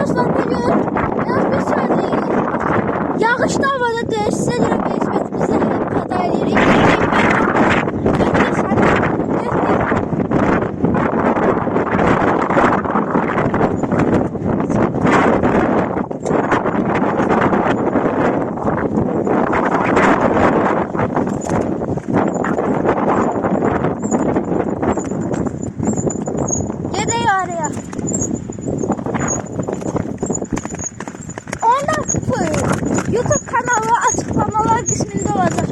dostlar, bugün biraz bir saniye yağışlı havadadır. Size göre bezbetimizde hata edirik. YouTube kanalı açıklamalar kısmında olacak.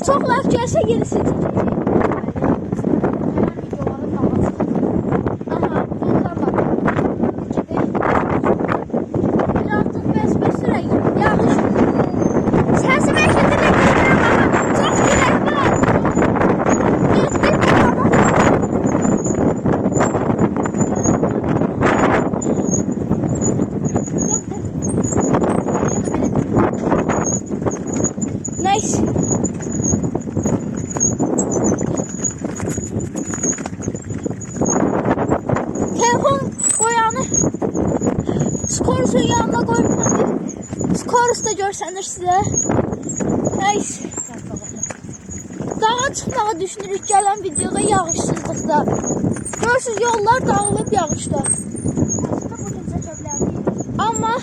Çok like gelse gerisi. Nice. Telefon koyanı Skorus'un yanına koymadı. Skorus da görsənir sizə. Nice. Dağa çıxmağı düşünürük gələn videoda yağışsızlıqda. Görürsünüz yollar dağılıb yağışda. Amma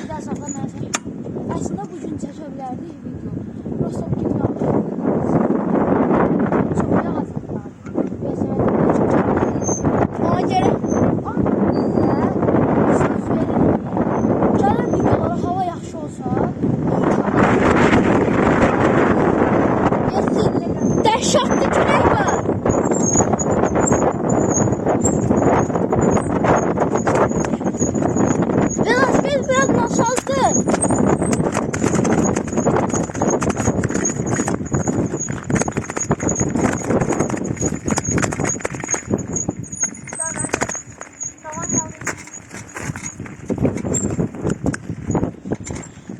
aslında bugün çəkə bilərdik video. Prosta bugün yağış. Çox yağış. ona görə Gələn videolara hava yaxşı olsa, dəhşətli külək var. Velosiped biraz maşaldı.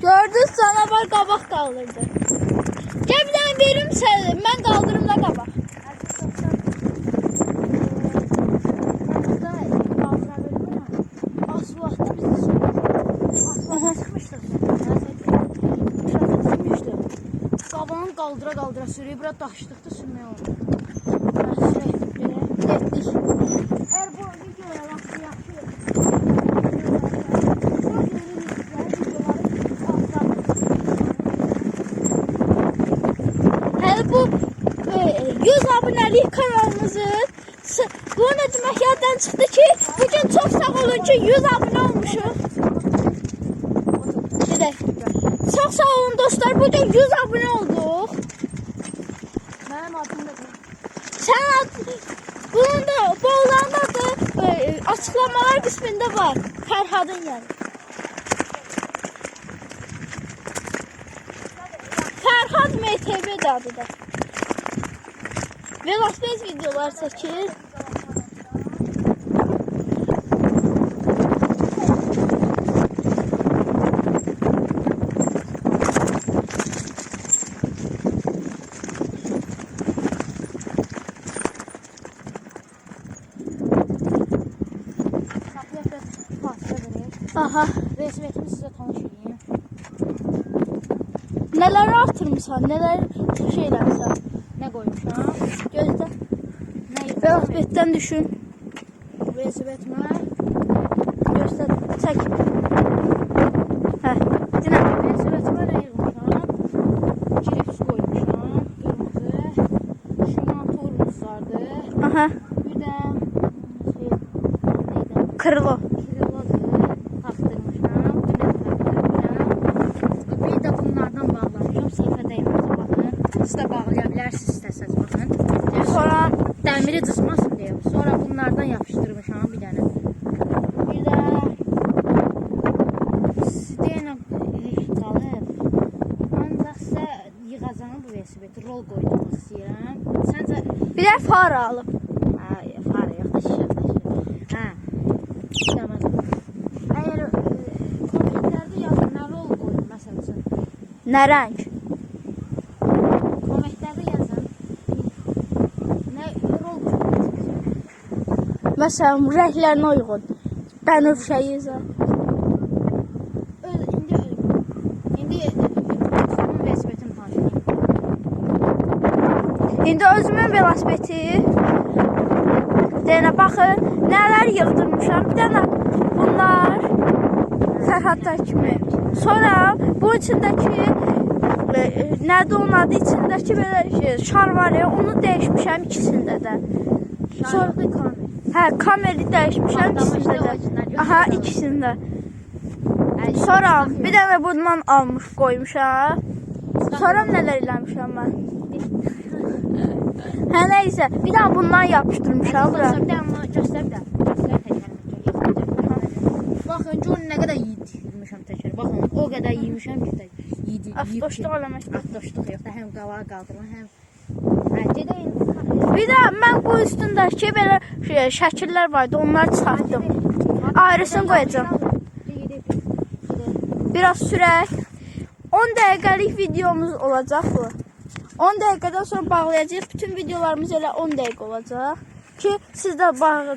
Gördün canavar qabaq qaldırdı. Gəl bir dənə verim sənə, mən qaldırımda qabaq. Asfaltda biz asfalta çıxmışdıq. Qabanı qaldıra sürüyü bura daşdıqda sürməyə oldu. Getdik. Əgər bu videoya yaxşı Bu 100 abonelik kanalımızın bu ne demek yerden çıktı ki bugün çok sağ olun ki 100 abone olmuşum. Çok sağ olun dostlar, bugün 100 abone olduk. Benim adım da Sen bunun da bolların adı açıklamalar kısmında var. Ferhad'ın yani. Ferhad MTV de adı da. Velosiped videolar çəkir. Aha. resmiyetimi size tanış edeyim. Neler artırmışsan, neler şeylersen. Ne koymuşam? Gözde. Ne Velosipedden düşün. resmiyetime Göster. Çek. Heh. Dinle. resmiyetime ne yazmışam? Cips koymuşam. Kırmızı. Şundan tormuz vardı. Aha. Bir de Krilo. Kiloları taktırmışam. Bir de bunlardan bağlamışam. Seyfə değməsin bakın. Siz de bağlayabilirsiniz istəsəz bakın. Sonra Dəmiri cızmasın diye. Sonra bunlardan yapıştırmışam bir tane. Bir de Sideyna qalıb. Ancaq sizə yığacağım bu velosipedi. Rol qoydum istəyirəm. Səncə bir de fara alıb. fare yox da şişə. Hə. Tamam. Əgər kommentlərdə yazın nə rol qoyun məsələn. Ne renk? Kommentlərdə yazın. Nə rol qoyun. Mesela renklerine uygun. Bənövşəyi İndi xanım velosipedini tanıyın. İndi özümün velosipedi. Deyənə baxın, nələr yığdırmışam. Bir dənə bunlar Fərhadda kimi. Sonra bu içindəki nədir onun adı içindəki belə şar var ya, onu dəyişmişəm ikisində də. Sonra hə, kameri dəyişmişəm ikisində də. Aha, ikisində. Sonra bir dənə bundan almış qoymuşam. Sonra nələr eləmişəm mən? Hə, nəysə, bir dənə bundan yapışdırmışam bura. Göstər bir də. Baxın, görün nə qədər yemişəm təkər. Baxın, o qədər yemişəm ki, yedi. Aftoşluq eləmək. Aftoşluq yox da, həm qavağa qaldırma, həm gedəyin. Bir də mən bu üstündəki belə şəkillər vardı, onları çıxartdım. Ayrısını qoyacağım. Biraz sürək. 10 dəqiqəlik videomuz olacaq bu. 10 dəqiqədən sonra bağlayacağıq. Bütün videolarımız elə 10 dəqiqə olacaq ki, siz də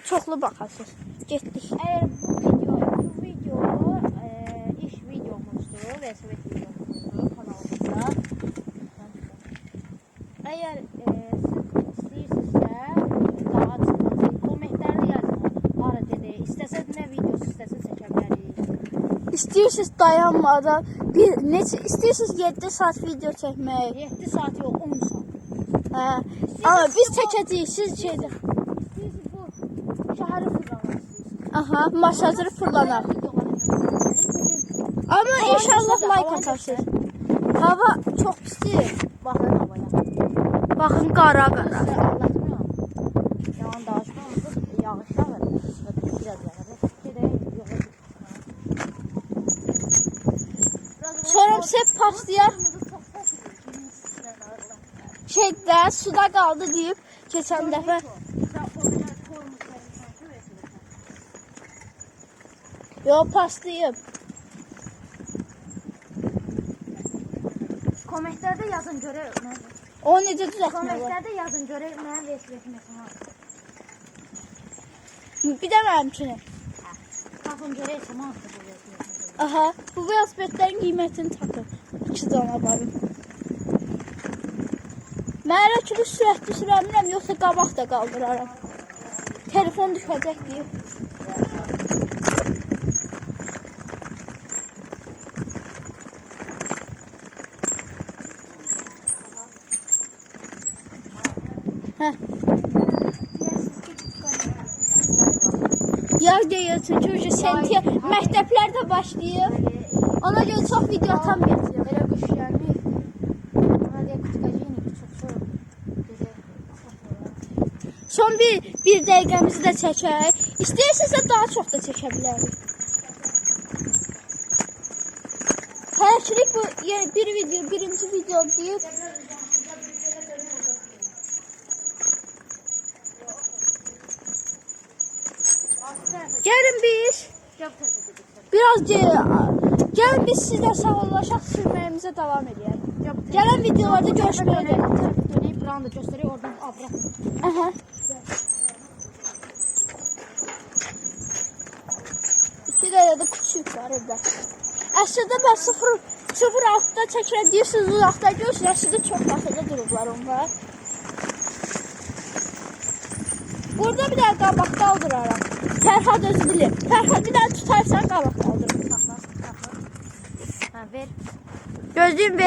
çoxlu baxasınız. Getdik. Əgər bu video iş videomuzdur, velosiped videomuzdur kanalımızda. Əgər istəyirsinizsə, daha çıxmasın, kommentlərdə yazın. Hara gedək, istəsəz nə videosu istəsəz çəkə bilərik. İstəyirsiniz dayanmadan, istəyirsiniz 7 saat video çəkmək. 7 saat yox, 10 saat. Hə. Amma biz çəkəcəyik, siz şeydə. İstəyirsiniz bu şəhəri fırlamaq. Aha, masajları fırlanar. Amma inşallah like atarsınız. Hava çox pisdir. Baxın havaya. Baxın qara qara. Anlatmıyorum. Yalan danışmıyorum. Yağış yağır. Biraz yağır. Gedək, yola Sonra hep paslayar. Şeydə suda qaldı deyib keçən dəfə. Yo, paslayıb. Kommentlərdə yazın görək. O necə düzəltmək olar? Kommentlərdə yazın görək mənim velosipedimin nəsə. Bir də mənimkini. Baxın görək səmandır bu velosiped. Aha, bu velosipedlərin qiymətini tapın. 2 cana barım. Mən elə ki, sürətli sürəmirəm, yoxsa qabaq da qaldıraram. Telefon düşəcək deyib. Hə. Yağ deyilsin, çünki sentiya məktəblər də başlayıb. Ona görə çox video atamayacağıq. Elə qış gəlmir. Ona deyə kütükəcəyini çox. Son bir dəqiqəmizi də çəkək. İstəyirsinizsə daha çox da çəkə bilərik. Hərçilik bu birinci video deyib. Gəlin biz gəlin biz sizlə sağollaşaq, sürməyimizə davam edək. Gələn videolarda görüşməyə dək. Dönəyib buranı da göstərək, oradan abra. Aha. İki dənə də küçük var orada. Əslində mən 0.6-da çəkirəm deyirsiniz, uzaqda görürsünüz. Əslində çox yaxında durublar onlar. Burada bir dənə qabaq qaldıraram. Fərhad özü bilir. Fərhad bir dənə tutarsan qabaq qaldırır. Ha, ver. Gözlüyüm ver.